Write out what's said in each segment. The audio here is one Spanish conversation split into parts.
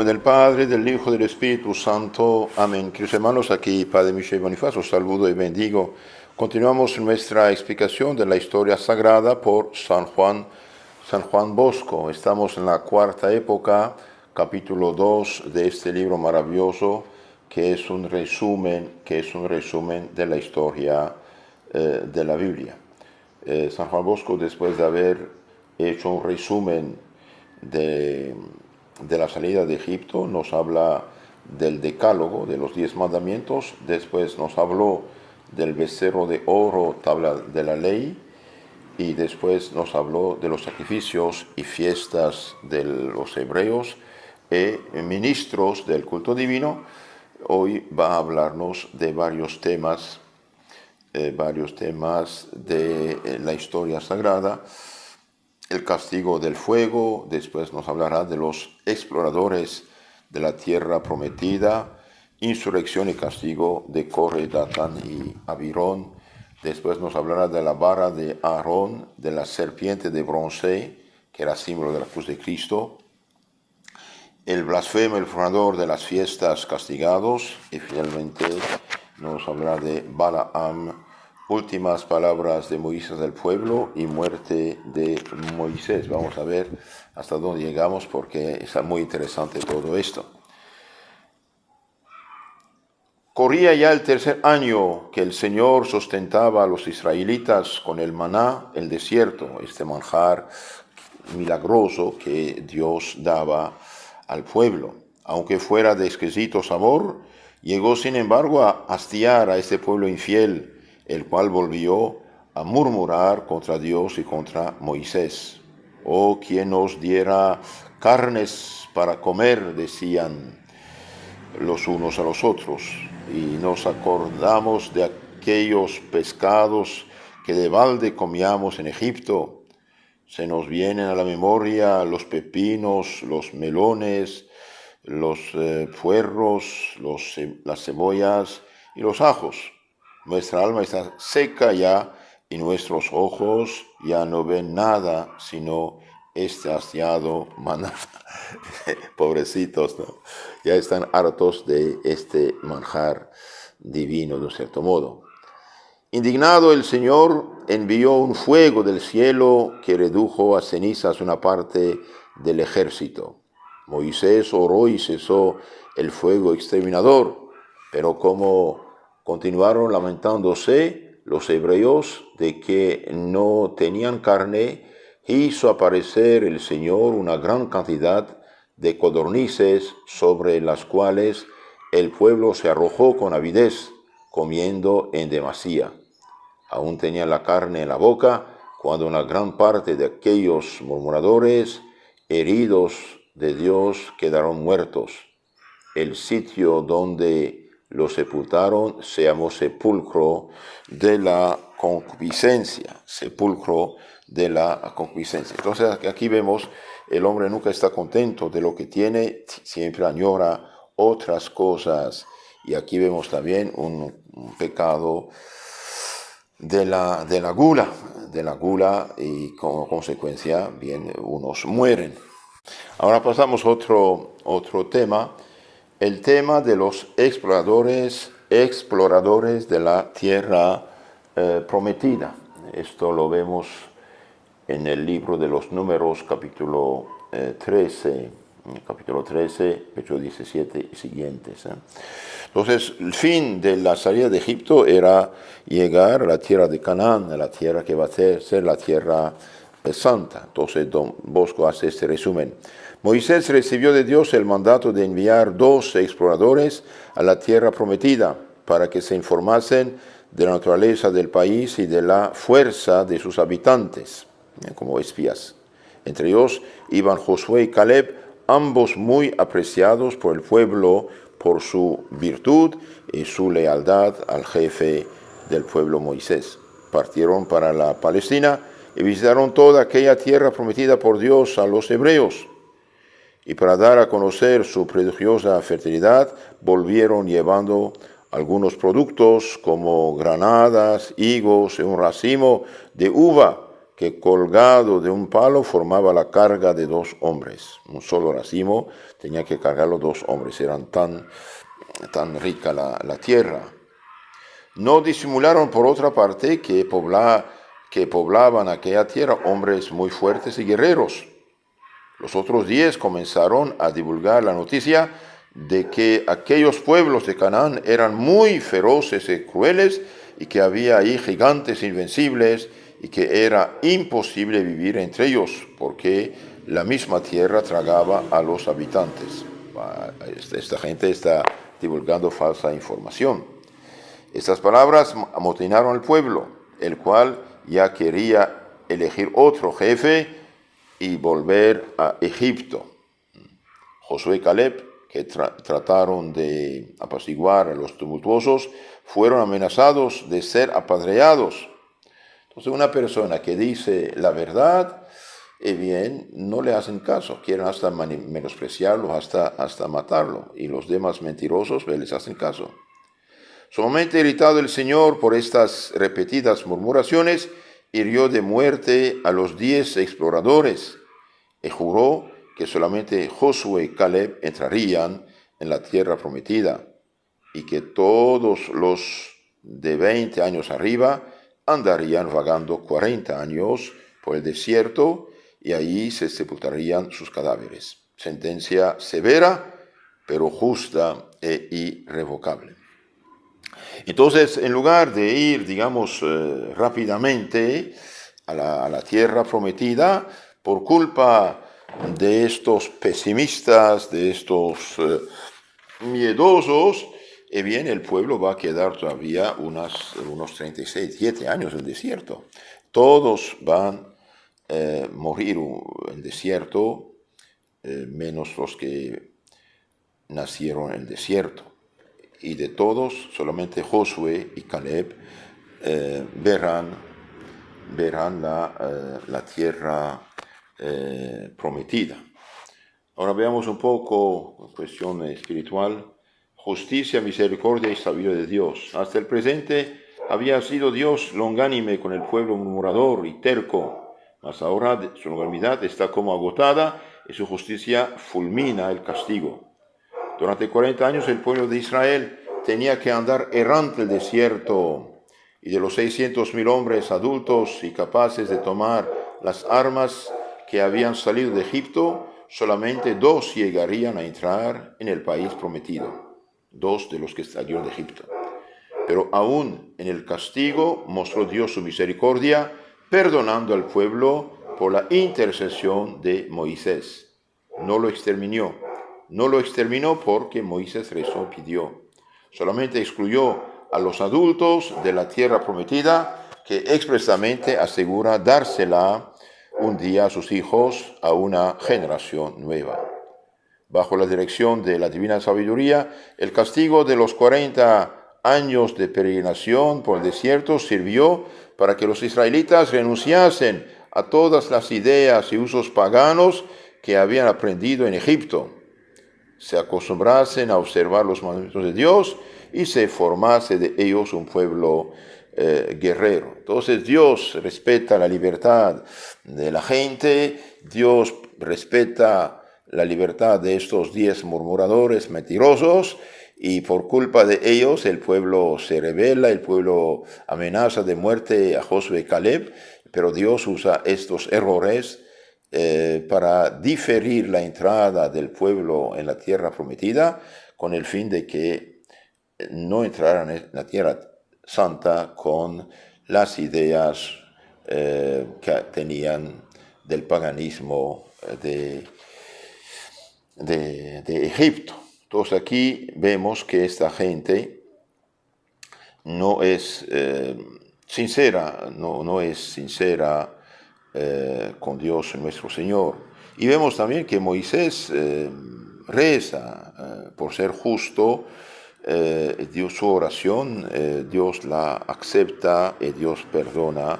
del Padre, del Hijo y del Espíritu Santo. Amén. Queridos hermanos, aquí Padre Michel Bonifacio, saludo y bendigo. Continuamos nuestra explicación de la historia sagrada por San Juan Bosco. Estamos en la cuarta época, capítulo 2 de este libro maravilloso, que es un resumen de la historia de la Biblia. San Juan Bosco, después de haber hecho un resumen de la salida de Egipto, nos habla del decálogo, de los 10 mandamientos. Después nos habló del becerro de oro, tabla de la ley, y después nos habló de los sacrificios y fiestas de los hebreos y ministros del culto divino. Hoy va a hablarnos de varios temas de la historia sagrada. El castigo del fuego, después nos hablará de los exploradores de la tierra prometida, insurrección y castigo de Corre, Datán y Abirón. Después nos hablará de la vara de Aarón, de la serpiente de bronce, que era símbolo de la cruz de Cristo, el blasfemo, el profanador de las fiestas castigados, y finalmente nos hablará de Balaam, últimas palabras de Moisés del pueblo y muerte de Moisés. Vamos a ver hasta dónde llegamos porque está muy interesante todo esto. Corría ya el tercer año que el Señor sustentaba a los israelitas con el maná, el desierto, este manjar milagroso que Dios daba al pueblo. Aunque fuera de exquisito sabor, llegó sin embargo a hastiar a este pueblo infiel, el cual volvió a murmurar contra Dios y contra Moisés. «Oh, quien nos diera carnes para comer», decían los unos a los otros, y nos acordamos de aquellos pescados que de balde comíamos en Egipto. Se nos vienen a la memoria los pepinos, los melones, los puerros, las cebollas y los ajos. Nuestra alma está seca ya y nuestros ojos ya no ven nada sino este hastiado maná. Pobrecitos, ¿no? Ya están hartos de este manjar divino, de un cierto modo. Indignado, el Señor envió un fuego del cielo que redujo a cenizas una parte del ejército. Moisés oró y cesó el fuego exterminador, pero como continuaron lamentándose los hebreos de que no tenían carne, hizo aparecer el Señor una gran cantidad de codornices sobre las cuales el pueblo se arrojó con avidez, comiendo en demasía. Aún tenían la carne en la boca cuando una gran parte de aquellos murmuradores, heridos de Dios, quedaron muertos. El sitio donde los sepultaron se llamó sepulcro de la concupiscencia. Sepulcro de la concupiscencia. Entonces aquí vemos, el hombre nunca está contento de lo que tiene, siempre añora otras cosas. Y aquí vemos también un pecado de la gula, y como consecuencia, bien, unos mueren. Ahora pasamos a otro tema, el tema de los exploradores de la tierra prometida. Esto lo vemos en el libro de los Números, capítulo 13, versículo 17 y siguientes. Entonces, el fin de la salida de Egipto era llegar a la tierra de Canaán, a la tierra que va a ser la tierra santa. Entonces, don Bosco hace este resumen. Moisés recibió de Dios el mandato de enviar 2 exploradores a la tierra prometida para que se informasen de la naturaleza del país y de la fuerza de sus habitantes, como espías. Entre ellos iban Josué y Caleb, ambos muy apreciados por el pueblo por su virtud y su lealtad al jefe del pueblo Moisés. Partieron para la Palestina y visitaron toda aquella tierra prometida por Dios a los hebreos. Y para dar a conocer su prodigiosa fertilidad, volvieron llevando algunos productos como granadas, higos y un racimo de uva que colgado de un palo formaba la carga de 2 hombres. Un solo racimo tenía que cargarlo 2 hombres. Eran tan rica la tierra. No disimularon, por otra parte, que poblaban aquella tierra hombres muy fuertes y guerreros. Los otros 10 comenzaron a divulgar la noticia de que aquellos pueblos de Canaán eran muy feroces y crueles y que había ahí gigantes invencibles y que era imposible vivir entre ellos porque la misma tierra tragaba a los habitantes. Esta gente está divulgando falsa información. Estas palabras amotinaron al pueblo, el cual ya quería elegir otro jefe y volver a Egipto. Josué y Caleb, que trataron de apaciguar a los tumultuosos, fueron amenazados de ser apedreados. Entonces una persona que dice la verdad, bien, no le hacen caso, quieren hasta menospreciarlo, hasta matarlo, y los demás mentirosos les hacen caso. Sumamente irritado el Señor por estas repetidas murmuraciones, hirió de muerte a los 10 exploradores y juró que solamente Josué y Caleb entrarían en la tierra prometida y que todos los de 20 años arriba andarían vagando 40 años por el desierto y allí se sepultarían sus cadáveres. Sentencia severa, pero justa e irrevocable. Entonces, en lugar de ir, digamos, rápidamente a la tierra prometida, por culpa de estos pesimistas, de estos miedosos, bien, el pueblo va a quedar todavía unos 37 años en el desierto. Todos van a morir en el desierto, menos los que nacieron en el desierto. Y de todos, solamente Josué y Caleb verán la tierra prometida. Ahora veamos un poco cuestión espiritual. Justicia, misericordia y sabiduría de Dios. Hasta el presente había sido Dios longánime con el pueblo murmurador y terco, mas ahora su longanimidad está como agotada y su justicia fulmina el castigo. Durante 40 años el pueblo de Israel tenía que andar errante el desierto, y de los 600,000 hombres adultos y capaces de tomar las armas que habían salido de Egipto, solamente 2 llegarían a entrar en el país prometido, 2 de los que salieron de Egipto. Pero aún en el castigo mostró Dios su misericordia, perdonando al pueblo por la intercesión de Moisés. No lo exterminó porque Moisés rezó, pidió. Solamente excluyó a los adultos de la tierra prometida, que expresamente asegura dársela un día a sus hijos, a una generación nueva. Bajo la dirección de la divina sabiduría, el castigo de los 40 años de peregrinación por el desierto sirvió para que los israelitas renunciasen a todas las ideas y usos paganos que habían aprendido en Egipto, se acostumbrasen a observar los mandamientos de Dios y se formase de ellos un pueblo guerrero. Entonces Dios respeta la libertad de la gente, Dios respeta la libertad de estos 10 murmuradores mentirosos, y por culpa de ellos el pueblo se rebela, el pueblo amenaza de muerte a Josué y Caleb, pero Dios usa estos errores para diferir la entrada del pueblo en la tierra prometida, con el fin de que no entraran en la tierra santa con las ideas que tenían del paganismo de Egipto. Entonces aquí vemos que esta gente no es sincera, no es sincera con Dios nuestro Señor. Y vemos también que Moisés reza por ser justo, Dios su oración, Dios la acepta y Dios perdona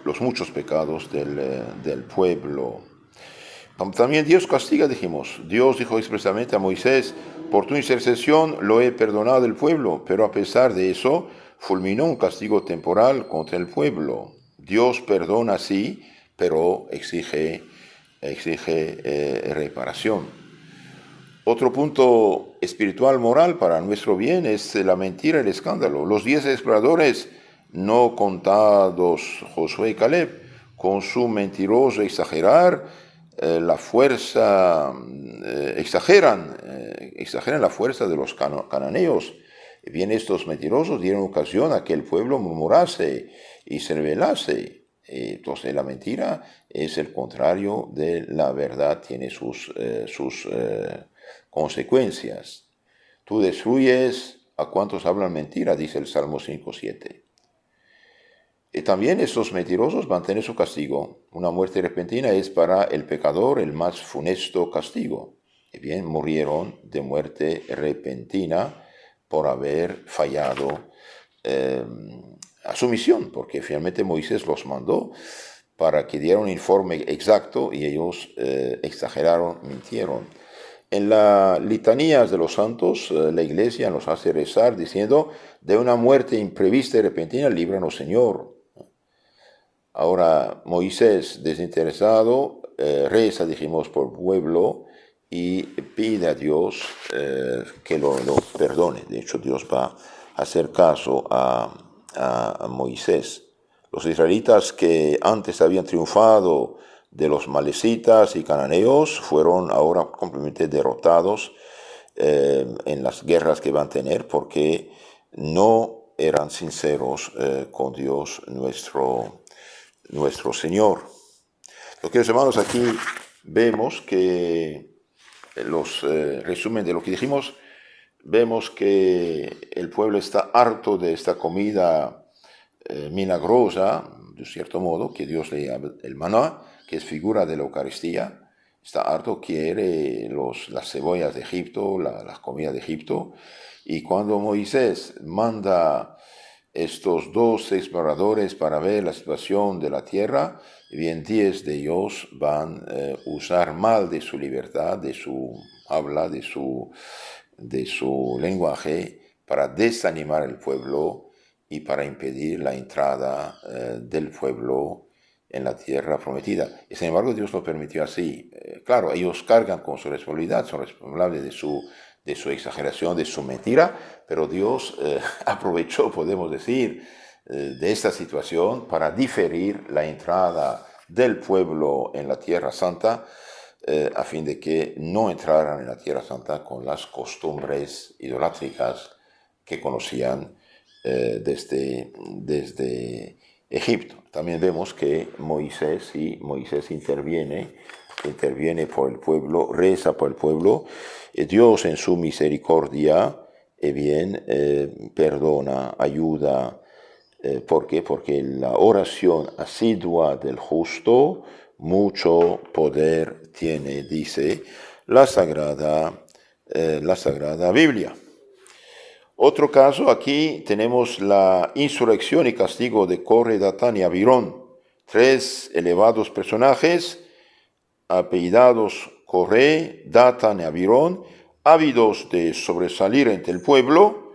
los muchos pecados del pueblo. También Dios castiga, dijimos. Dios dijo expresamente a Moisés: por tu intercesión lo he perdonado el pueblo, pero a pesar de eso fulminó un castigo temporal contra el pueblo. Dios perdona sí, pero exige reparación. Otro punto espiritual moral para nuestro bien es la mentira y el escándalo. Los 10 exploradores, no contados Josué y Caleb, con su mentiroso exagerar la fuerza, exageran la fuerza de los cananeos. Bien, estos mentirosos dieron ocasión a que el pueblo murmurase y se rebelase. Entonces la mentira es el contrario de la verdad, tiene sus consecuencias. Tú destruyes a cuantos hablan mentira, dice el Salmo 5:7. Y también estos mentirosos van a tener su castigo. Una muerte repentina es para el pecador el más funesto castigo. Y bien, murieron de muerte repentina por haber fallado a su misión, porque finalmente Moisés los mandó para que dieran un informe exacto y ellos exageraron, mintieron. En las litanías de los santos, la iglesia nos hace rezar diciendo: de una muerte imprevista y repentina, líbranos, Señor. Ahora, Moisés, desinteresado, reza, dijimos, por pueblo y pide a Dios que lo perdone. De hecho, Dios va a hacer caso a Moisés. Los israelitas que antes habían triunfado de los malecitas y cananeos fueron ahora completamente derrotados en las guerras que van a tener, porque no eran sinceros con Dios nuestro Señor. Lo que, hermanos, aquí vemos que los resumen de lo que dijimos, vemos que el pueblo está harto de esta comida milagrosa, de cierto modo, que Dios le llama el maná, que es figura de la Eucaristía. Está harto, quiere las cebollas de Egipto, las comidas de Egipto. Y cuando Moisés manda estos 2 exploradores para ver la situación de la tierra, bien 10 de ellos van a usar mal de su libertad, de su habla, de su lenguaje, para desanimar al pueblo y para impedir la entrada del pueblo en la tierra prometida. Y sin embargo, Dios lo permitió así. Claro, ellos cargan con su responsabilidad, son responsables de su exageración, de su mentira, pero Dios aprovechó, podemos decir, de esta situación para diferir la entrada del pueblo en la Tierra Santa, a fin de que no entraran en la Tierra Santa con las costumbres idolátricas que conocían desde Egipto. También vemos que Moisés interviene por el pueblo, reza por el pueblo. Dios en su misericordia perdona, ayuda. ¿Por qué? Porque la oración asidua del justo mucho poder tiene, dice la Sagrada Biblia. Otro caso, aquí tenemos la insurrección y castigo de Coré, Datán y Abirón. 3 elevados personajes, apellidados Coré, Datán y Abirón, ávidos de sobresalir entre el pueblo,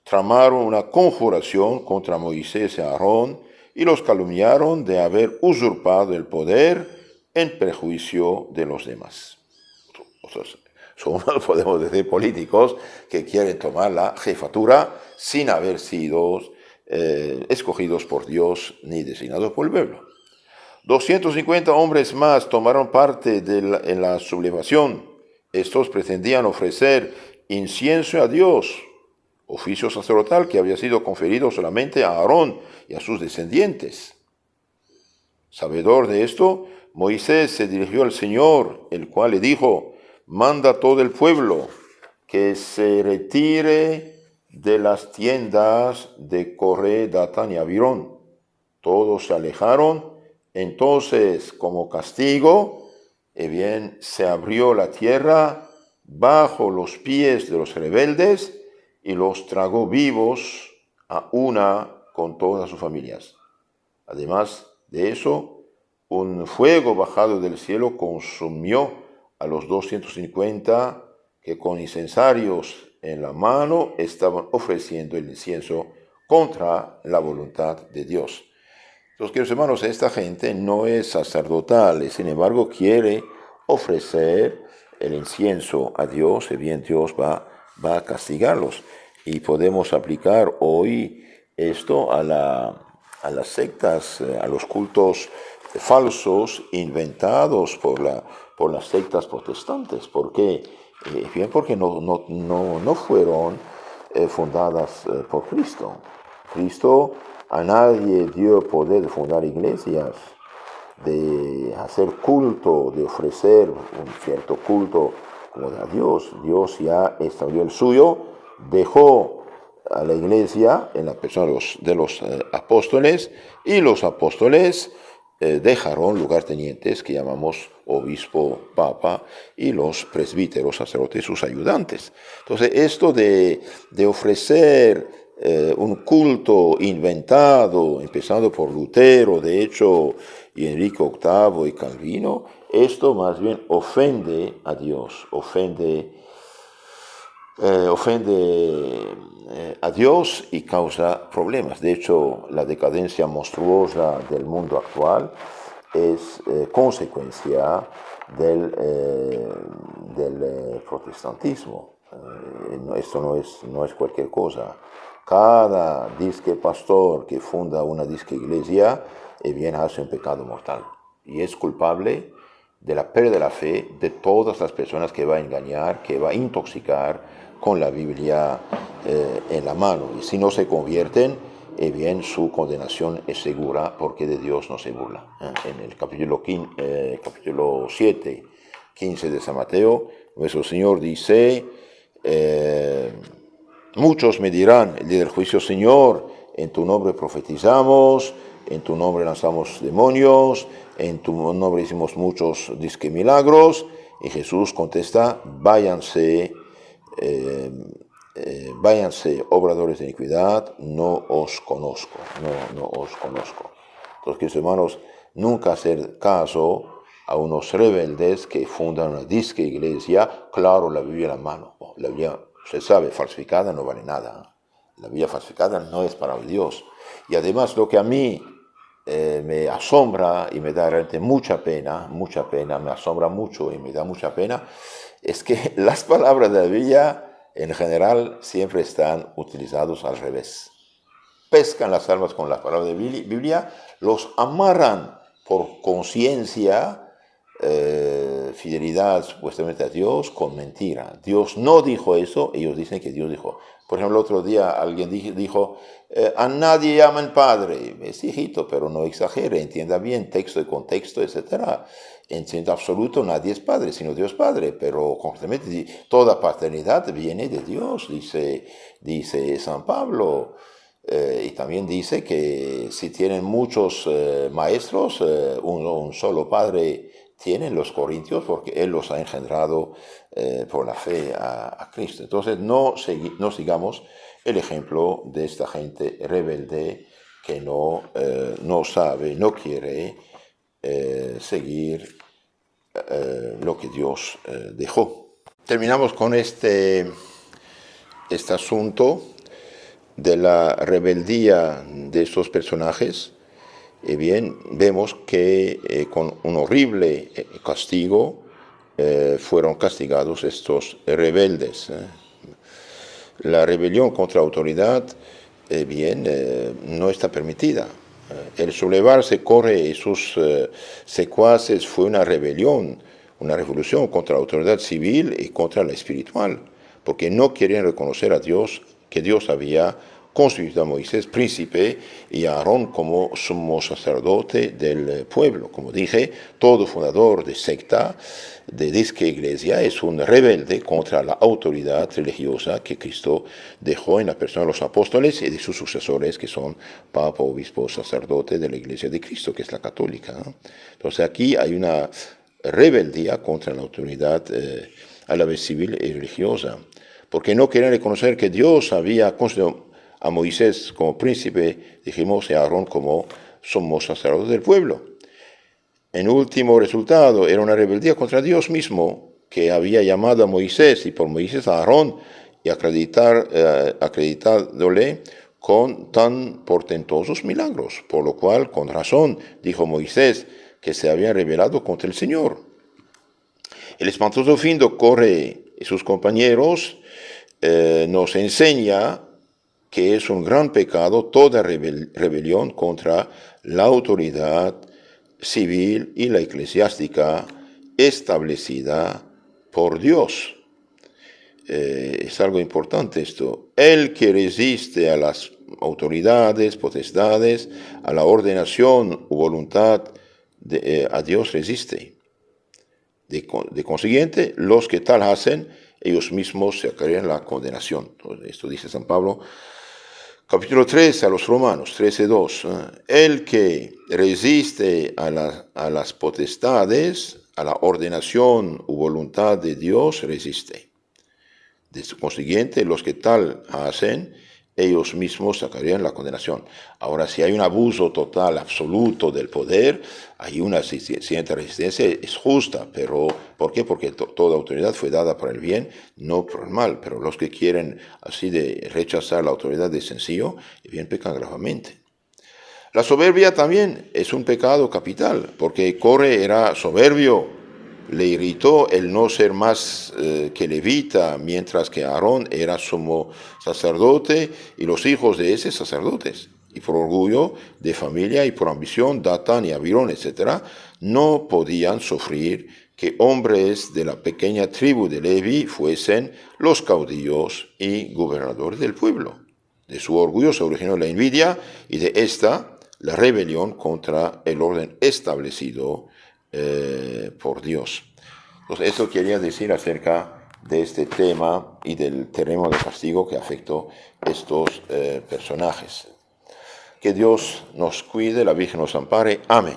tramaron una conjuración contra Moisés y Aarón y los calumniaron de haber usurpado el poder en perjuicio de los demás. Son, podemos decir, políticos que quieren tomar la jefatura sin haber sido escogidos por Dios ni designados por el pueblo. 250 hombres más tomaron parte en la sublevación. Estos pretendían ofrecer incienso a Dios, oficio sacerdotal que había sido conferido solamente a Aarón y a sus descendientes. Sabedor de esto, Moisés se dirigió al Señor, el cual le dijo: manda a todo el pueblo que se retire de las tiendas de Coré, Datán y Abirón. Todos se alejaron. Entonces, como castigo, se abrió la tierra bajo los pies de los rebeldes y los tragó vivos a una con todas sus familias. Además de eso, un fuego bajado del cielo consumió a los 250 que con incensarios en la mano estaban ofreciendo el incienso contra la voluntad de Dios. Entonces, queridos hermanos, esta gente no es sacerdotal, sin embargo quiere ofrecer el incienso a Dios, y bien Dios va a castigarlos. Y podemos aplicar hoy esto a las sectas, a los cultos falsos inventados por las sectas protestantes. ¿Por qué? Bien, porque no fueron fundadas por Cristo. Cristo a nadie dio poder de fundar iglesias, de hacer culto, de ofrecer un cierto culto como a Dios. Dios ya establecido el suyo, dejó a la iglesia en la persona de los apóstoles, y los apóstoles dejaron lugartenientes que llamamos obispo, papa, y los presbíteros, sacerdotes, sus ayudantes. Entonces, esto de ofrecer un culto inventado, empezando por Lutero, de hecho, y Enrique VIII y Calvino, esto más bien ofende a Dios, ofende a Dios y causa problemas. De hecho, la decadencia monstruosa del mundo actual es consecuencia del protestantismo. Esto no es cualquier cosa. Cada disque pastor que funda una disque iglesia, bien hace un pecado mortal y es culpable de la pérdida de la fe de todas las personas que va a engañar, que va a intoxicar con la Biblia en la mano. Y si no se convierten, bien su condenación es segura, porque de Dios no se burla. En el capítulo 7, 15 de San Mateo, nuestro Señor dice: muchos me dirán el día del juicio: Señor, en tu nombre profetizamos, en tu nombre lanzamos demonios, en tu nombre hicimos muchos disque milagros. Y Jesús contesta: váyanse, obradores de iniquidad, no os conozco, no os conozco. Entonces, queridos hermanos, nunca hacer caso a unos rebeldes que fundan una disque iglesia. Claro, la Biblia en la mano. La Biblia, usted sabe, falsificada no vale nada. La Biblia falsificada no es para Dios. Y además, lo que a mí me asombra y me da realmente mucha pena, me asombra mucho y me da mucha pena, es que las palabras de la Biblia en general siempre están utilizadas al revés. Pescan las almas con las palabras de Biblia, los amarran por conciencia, fidelidad supuestamente a Dios, con mentira. Dios no dijo eso, ellos dicen que Dios dijo. Por ejemplo, el otro día alguien dijo: a nadie llaman padre. Es hijito, pero no exagere, entienda bien texto y contexto, etc. En sentido absoluto, nadie es padre, sino Dios Padre, pero concretamente toda paternidad viene de Dios, dice San Pablo. Y también dice que si tienen muchos maestros, un solo padre tienen los corintios, porque Él los ha engendrado por la fe a Cristo. Entonces no sigamos el ejemplo de esta gente rebelde que no sabe, no quiere seguir lo que Dios dejó. Terminamos con este asunto de la rebeldía de estos personajes. Y bien, vemos que con un horrible castigo fueron castigados estos rebeldes. La rebelión contra la autoridad, no está permitida. El sublevarse Corre y sus secuaces fue una rebelión, una revolución contra la autoridad civil y contra la espiritual, porque no querían reconocer a Dios, que Dios había constituido a Moisés príncipe y a Aarón como sumo sacerdote del pueblo. Como dije, todo fundador de secta, de disque iglesia, es un rebelde contra la autoridad religiosa que Cristo dejó en la persona de los apóstoles y de sus sucesores, que son papa, obispo, sacerdote de la iglesia de Cristo, que es la católica, ¿no? Entonces aquí hay una rebeldía contra la autoridad a la vez civil y religiosa, porque no quieren reconocer que Dios había constituido a Moisés como príncipe, dijimos, y a Aarón como somos sacerdotes del pueblo. En último resultado, era una rebeldía contra Dios mismo, que había llamado a Moisés y por Moisés a Aarón, y acreditándole con tan portentosos milagros, por lo cual, con razón, dijo Moisés, que se había rebelado contra el Señor. El espantoso fin de Coré y sus compañeros nos enseña que es un gran pecado toda rebelión contra la autoridad civil y la eclesiástica establecida por Dios. Es algo importante esto. El que resiste a las autoridades, potestades, a la ordenación u voluntad a Dios resiste. De consiguiente, los que tal hacen, ellos mismos se caerían en la condenación. Esto dice San Pablo, capítulo 3 a los Romanos, 13:2. El que resiste a las potestades, a la ordenación u voluntad de Dios, resiste. De consiguiente, los que tal hacen, ellos mismos sacarían la condenación. Ahora, si hay un abuso total, absoluto del poder, hay una cierta resistencia, es justa, pero ¿por qué? Porque toda autoridad fue dada por el bien, no por el mal, pero los que quieren así de rechazar la autoridad de sencillo, bien pecan gravemente. La soberbia también es un pecado capital, porque Coré era soberbio, le irritó el no ser más que levita, mientras que Aarón era sumo sacerdote y los hijos de ese sacerdotes. Y por orgullo de familia y por ambición, Datán y Abirón, etc., no podían sufrir que hombres de la pequeña tribu de Levi fuesen los caudillos y gobernadores del pueblo. De su orgullo se originó la envidia y de esta la rebelión contra el orden establecido por Dios. Entonces, eso quería decir acerca de este tema y del terreno de castigo que afectó estos personajes. Que Dios nos cuide, la Virgen nos ampare. Amén.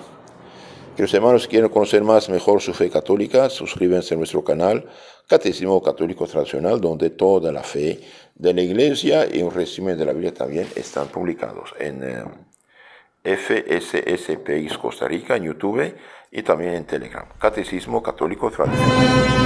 Queridos hermanos, si quieren conocer más mejor su fe católica, suscríbanse a nuestro canal Catecismo Católico Tradicional, donde toda la fe de la Iglesia y un resumen de la Biblia también están publicados en FSSPX Costa Rica, en YouTube y también en Telegram. Catecismo Católico Tradicional.